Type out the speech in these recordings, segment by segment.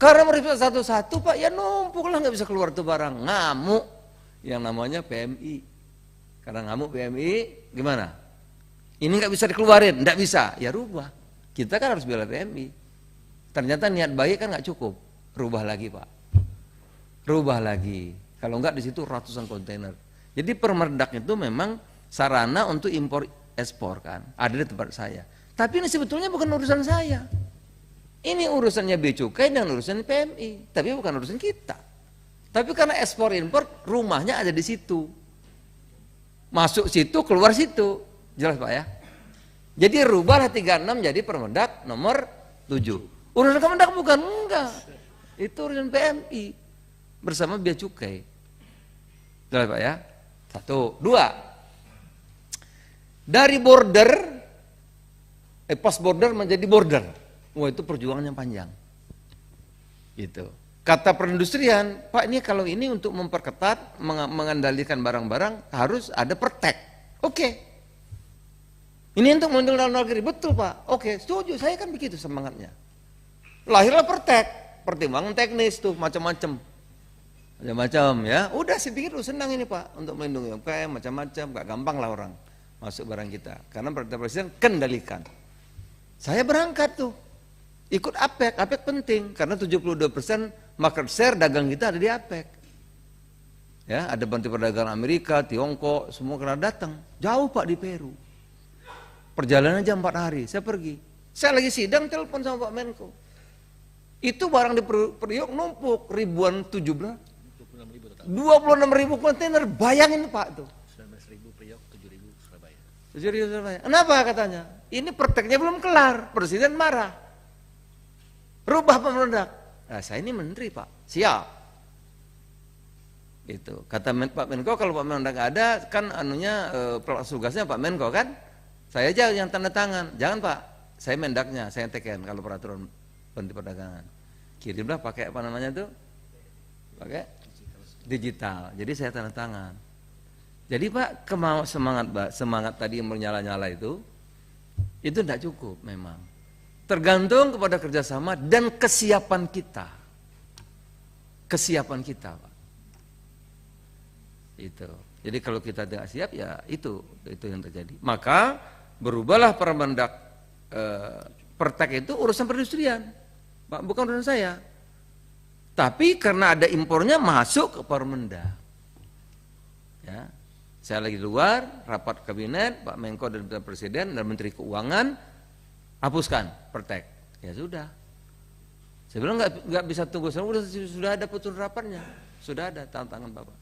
Karena mereview satu-satu Pak, ya numpuk lah, nggak bisa keluar tuh barang, ngamuk yang namanya PMI. Karena ngamuk PMI, gimana? Ini nggak bisa dikeluarin, nggak bisa, ya rubah. Kita kan harus bela PMI. Ternyata niat baik kan nggak cukup, rubah lagi Pak, rubah lagi. Kalau nggak di situ ratusan kontainer. Jadi Permendak itu memang sarana untuk impor ekspor kan, ada di tempat saya. Tapi ini sebetulnya bukan urusan saya. Ini urusannya Bea Cukai dan urusan PMI, tapi bukan urusan kita. Tapi karena ekspor impor, rumahnya ada di situ. Masuk situ, keluar situ. Jelas Pak ya? Jadi rubahlah 36 jadi Permendak nomor 7. Urusan Kemendak bukan, enggak. Itu urusan PMI bersama Bea Cukai. Jelas Pak ya? 1, 2. Dari border, pas border menjadi border. Wah itu perjuangan yang panjang. Gitu. Kata perindustrian, Pak ini kalau ini untuk memperketat, mengendalikan barang-barang harus ada pertek. Oke. Ini untuk melindungi dalam negeri, betul Pak. Oke, setuju. Saya kan begitu semangatnya. Lahirlah pertek, pertimbangan teknis tuh macam-macam. Macam-macam ya. Udah saya pikir senang ini Pak untuk melindungi UMKM macam-macam, gak gampang lah orang masuk barang kita. Karena perintah presiden kendalikan. Saya berangkat tuh. Ikut APEC, APEC penting karena 72% market share dagang kita ada di APEC. Ya, ada Menteri Perdagangan Amerika, Tiongkok, semua kena datang. Jauh Pak di Peru. Perjalanan jam 4 hari, saya pergi. Saya lagi sidang telepon sama Pak Menko. Itu barang di Priok numpuk ribuan 26.000 kontainer, bayangin Pak tuh. 19.000 Priok, 7.000 Surabaya. 7.000 Surabaya. Kenapa katanya? Ini perteknya belum kelar, presiden marah. Rubah Permendak. Nah, saya ini menteri Pak, siap. Itu kata Pak Menko, kalau Pak Menko nggak ada, kan anunya tugasnya Pak Menko kan, saya aja yang tanda tangan. Jangan Pak, saya mendaknya, saya teken kalau peraturan Menteri Perdagangan. Kirimlah pakai apa namanya tuh, pakai digital. Jadi saya tanda tangan. Jadi Pak semangat tadi yang menyala-nyala itu tidak cukup memang. Tergantung kepada kerjasama dan kesiapan kita. Kesiapan kita, Pak. Itu. Jadi kalau kita tidak siap, ya itu yang terjadi. Maka berubahlah Permendak pertek itu urusan perindustrian, Pak, bukan urusan saya. Tapi karena ada impornya masuk ke Permendak. Ya. Saya lagi di luar, rapat kabinet, Pak Menko dan Presiden dan Menteri Keuangan hapuskan pertek. Ya sudah. Saya bilang nggak bisa tunggu, sudah ada putusan rapatnya, sudah ada tangan Bapak.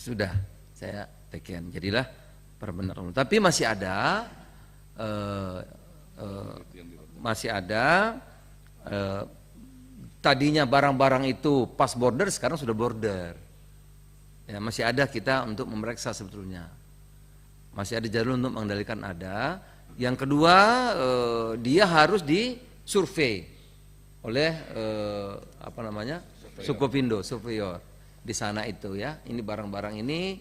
Sudah, saya teken. Jadilah Permendak. Tapi masih ada, tadinya barang-barang itu pas border, sekarang sudah border. Ya, masih ada kita untuk memeriksa sebetulnya. Masih ada jalur untuk mengendalikan ada. Yang kedua, dia harus disurvei oleh Sukopindo, surveyor di sana itu ya. Ini barang-barang ini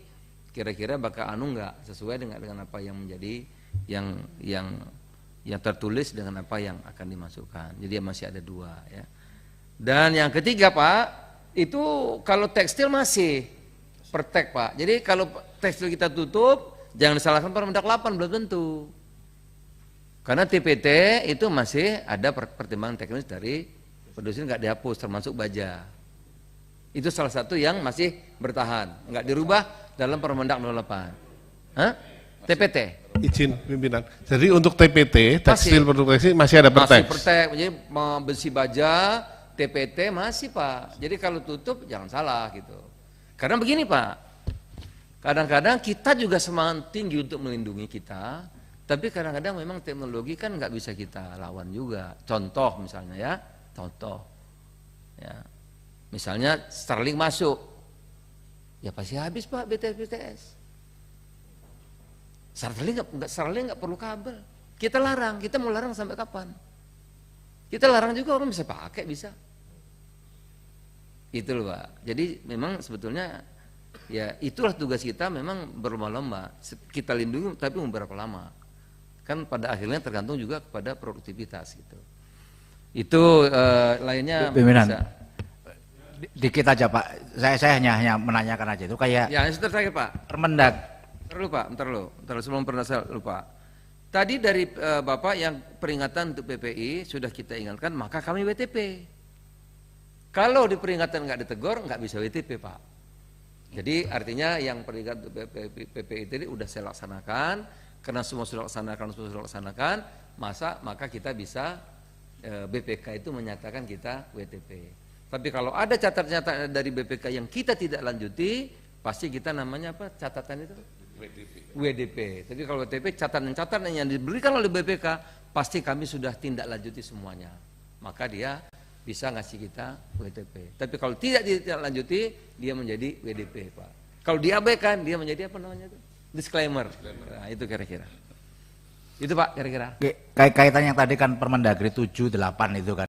kira-kira bakal nggak sesuai dengan apa yang menjadi yang tertulis dengan apa yang akan dimasukkan. Jadi masih ada 2 ya. Dan yang ketiga Pak, itu kalau tekstil masih pertek Pak. Jadi kalau tekstil kita tutup, jangan disalahkan Permendak 8, belum tentu. Karena TPT itu masih ada pertimbangan teknis dari produsen, nggak dihapus, termasuk baja. Itu salah satu yang masih bertahan, nggak dirubah dalam Permendak 08. Hah? TPT. Izin pimpinan. Jadi untuk TPT, tekstil produk tekstil masih ada pertek. Masih pertek, jadi besi baja, TPT masih Pak. Jadi kalau tutup jangan salah gitu. Karena begini Pak, kadang-kadang kita juga semangat tinggi untuk melindungi kita. Tapi kadang-kadang memang teknologi kan nggak bisa kita lawan juga. Contoh misalnya ya, misalnya Starlink masuk, ya pasti habis Pak BTS. Starlink nggak perlu kabel. Kita larang, kita mau larang sampai kapan? Kita larang juga orang bisa pakai, bisa. Itu loh Pak. Jadi memang sebetulnya ya itulah tugas kita, memang berlomba-lomba. Kita lindungi tapi beberapa lama. Kan pada akhirnya tergantung juga kepada produktivitas gitu. Itu lainnya Pimpinan. bisa. Dikit aja Pak, saya hanya menanyakan aja itu kayak Ya, yang terakhir Pak. Permendag. Bentar lu, sebelum pernah saya lupa. Tadi dari Bapak yang peringatan untuk PPI sudah kita ingatkan, maka kami WTP. Kalau di peringatan nggak ditegur, nggak bisa WTP Pak. Jadi artinya yang peringatan untuk PPI tadi udah saya laksanakan, karena semua sudah laksanakan, maka kita bisa BPK itu menyatakan kita WTP. Tapi kalau ada catatan dari BPK yang kita tidak lanjuti, pasti kita namanya apa catatan itu? WDP. Tapi kalau WTP catatan yang diberikan oleh BPK pasti kami sudah tindak lanjuti semuanya. Maka dia bisa ngasih kita WTP. Tapi kalau tidak lanjuti dia menjadi WDP Pak. Kalau diabaikan dia menjadi apa namanya itu? Disclaimer. Nah, itu kira-kira. Itu Pak kira-kira. Kaitan yang tadi kan Permendagri 78 itu kan.